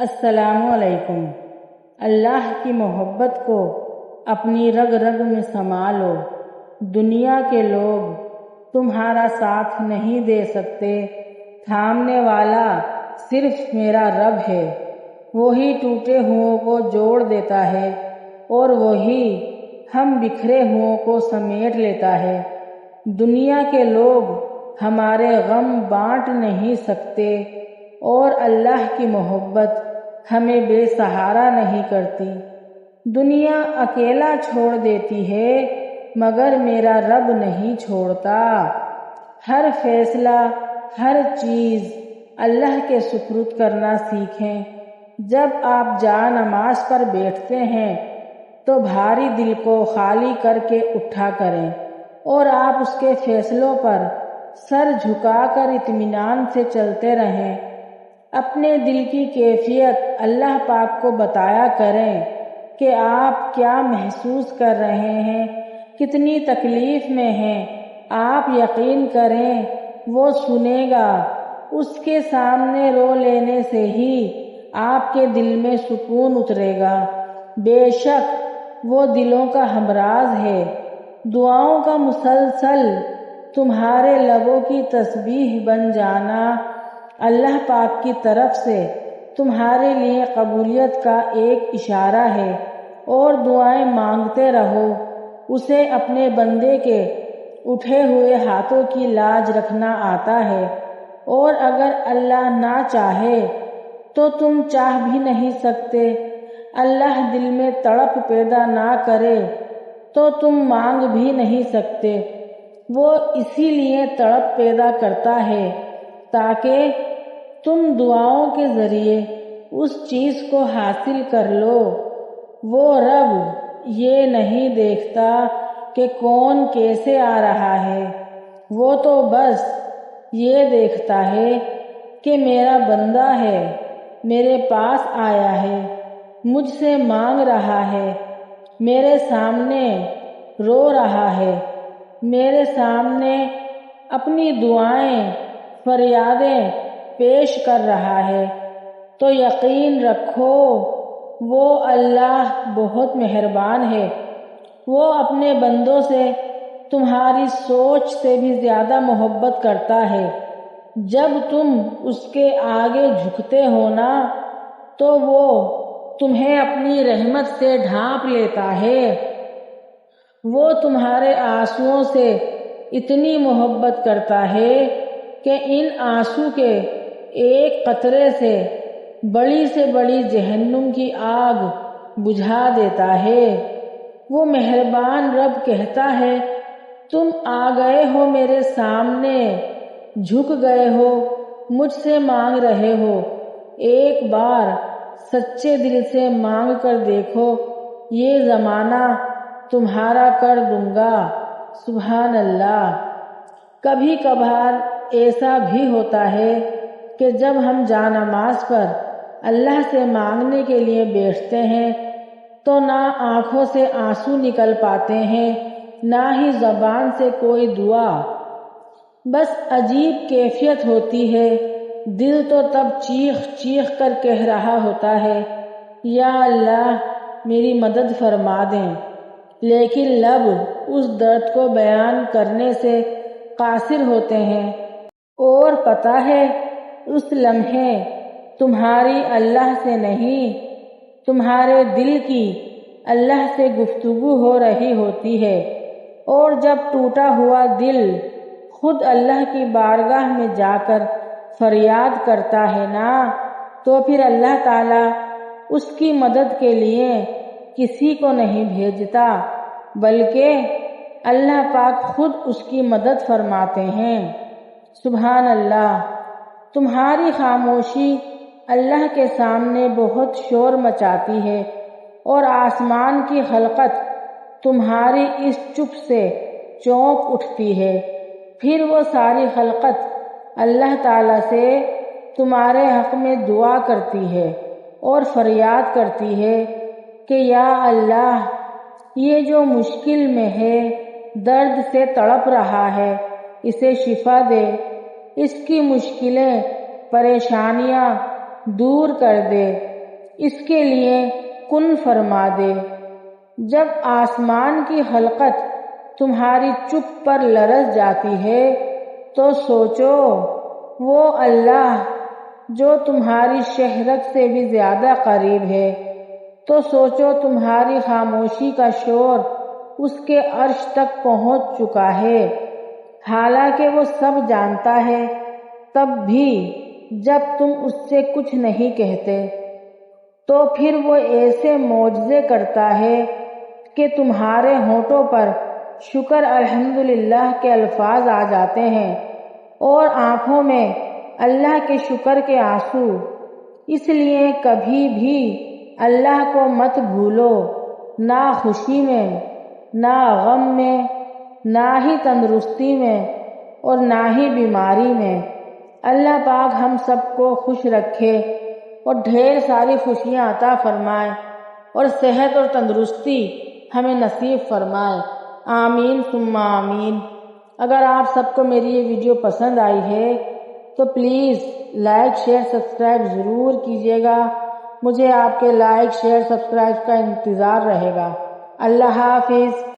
السلام علیکم۔ اللہ کی محبت کو اپنی رگ رگ میں سما لو۔ دنیا کے لوگ تمہارا ساتھ نہیں دے سکتے، تھامنے والا صرف میرا رب ہے۔ وہی ٹوٹے ہوئوں کو جوڑ دیتا ہے اور وہی ہم بکھرے ہوئوں کو سمیٹ لیتا ہے۔ دنیا کے لوگ ہمارے غم بانٹ نہیں سکتے اور اللہ کی محبت ہمیں بے سہارا نہیں کرتی۔ دنیا اکیلا چھوڑ دیتی ہے مگر میرا رب نہیں چھوڑتا۔ ہر فیصلہ، ہر چیز اللہ کے سپرد کرنا سیکھیں۔ جب آپ جا نماز پر بیٹھتے ہیں تو بھاری دل کو خالی کر کے اٹھا کریں اور آپ اس کے فیصلوں پر سر جھکا کر اطمینان سے چلتے رہیں۔ اپنے دل کی کیفیت اللہ پاک کو بتایا کریں کہ آپ کیا محسوس کر رہے ہیں، کتنی تکلیف میں ہیں۔ آپ یقین کریں وہ سنے گا۔ اس کے سامنے رو لینے سے ہی آپ کے دل میں سکون اترے گا۔ بے شک وہ دلوں کا ہمراز ہے۔ دعاؤں کا مسلسل تمہارے لبوں کی تسبیح بن جانا اللہ پاک کی طرف سے تمہارے لیے قبولیت کا ایک اشارہ ہے۔ اور دعائیں مانگتے رہو۔ اسے اپنے بندے کے اٹھے ہوئے ہاتھوں کی لاج رکھنا آتا ہے، اور اگر اللہ نہ چاہے تو تم چاہ بھی نہیں سکتے۔ اللہ دل میں تڑپ پیدا نہ کرے تو تم مانگ بھی نہیں سکتے۔ وہ اسی لیے تڑپ پیدا کرتا ہے تاکہ تم دعاؤں کے ذریعے اس چیز کو حاصل کر لو۔ وہ رب یہ نہیں دیکھتا کہ کون کیسے آ رہا ہے، وہ تو بس یہ دیکھتا ہے کہ میرا بندہ ہے، میرے پاس آیا ہے، مجھ سے مانگ رہا ہے، میرے سامنے رو رہا ہے، میرے سامنے اپنی دعائیں فریادیں پیش کر رہا ہے۔ تو یقین رکھو وہ اللہ بہت مہربان ہے۔ وہ اپنے بندوں سے تمہاری سوچ سے بھی زیادہ محبت کرتا ہے۔ جب تم اس کے آگے جھکتے ہو نا تو وہ تمہیں اپنی رحمت سے ڈھانپ لیتا ہے۔ وہ تمہارے آنسوؤں سے اتنی محبت کرتا ہے کہ ان آنسو کے ایک قطرے سے بڑی جہنم کی آگ بجھا دیتا ہے۔ وہ مہربان رب کہتا ہے، تم آ گئے ہو میرے سامنے، جھک گئے ہو، مجھ سے مانگ رہے ہو۔ ایک بار سچے دل سے مانگ کر دیکھو، یہ زمانہ تمہارا کر دوں گا۔ سبحان اللہ۔ کبھی کبھار ایسا بھی ہوتا ہے کہ جب ہم جا نماز پر اللہ سے مانگنے کے لیے بیٹھتے ہیں تو نہ آنکھوں سے آنسو نکل پاتے ہیں، نہ ہی زبان سے کوئی دعا۔ بس عجیب کیفیت ہوتی ہے۔ دل تو تب چیخ چیخ کر کہہ رہا ہوتا ہے، یا اللہ میری مدد فرما دیں، لیکن لب اس درد کو بیان کرنے سے قاصر ہوتے ہیں۔ اور پتہ ہے اس لمحے تمہاری اللہ سے نہیں، تمہارے دل کی اللہ سے گفتگو ہو رہی ہوتی ہے۔ اور جب ٹوٹا ہوا دل خود اللہ کی بارگاہ میں جا کر فریاد کرتا ہے نا تو پھر اللہ تعالیٰ اس کی مدد کے لیے کسی کو نہیں بھیجتا بلکہ اللہ پاک خود اس کی مدد فرماتے ہیں۔ سبحان اللہ۔ تمہاری خاموشی اللہ کے سامنے بہت شور مچاتی ہے اور آسمان کی خلقت تمہاری اس چپ سے چونک اٹھتی ہے۔ پھر وہ ساری خلقت اللہ تعالیٰ سے تمہارے حق میں دعا کرتی ہے اور فریاد کرتی ہے کہ یا اللہ یہ جو مشکل میں ہے، درد سے تڑپ رہا ہے، اسے شفا دے۔ اس کی مشکلیں، پریشانیاں دور کر دے، اس کے لیے کن فرما دے۔ جب آسمان کی خلقت تمہاری چپ پر لرز جاتی ہے تو سوچو وہ اللہ جو تمہاری شہرت سے بھی زیادہ قریب ہے، تو سوچو تمہاری خاموشی کا شور اس کے عرش تک پہنچ چکا ہے، حالانکہ وہ سب جانتا ہے، تب بھی جب تم اس سے کچھ نہیں کہتے تو پھر وہ ایسے معجزے کرتا ہے کہ تمہارے ہونٹوں پر شکر الحمدللہ کے الفاظ آ جاتے ہیں اور آنکھوں میں اللہ کے شکر کے آنسو۔ اس لیے کبھی بھی اللہ کو مت بھولو، نہ خوشی میں، نہ غم میں، نہ ہی تندرستی میں اور نہ ہی بیماری میں۔ اللہ پاک ہم سب کو خوش رکھے اور ڈھیر ساری خوشیاں عطا فرمائے اور صحت اور تندرستی ہمیں نصیب فرمائے، آمین ثم آمین۔ اگر آپ سب کو میری یہ ویڈیو پسند آئی ہے تو پلیز لائک شیئر سبسکرائب ضرور کیجیے گا، مجھے آپ کے لائک شیئر سبسکرائب کا انتظار رہے گا۔ اللہ حافظ۔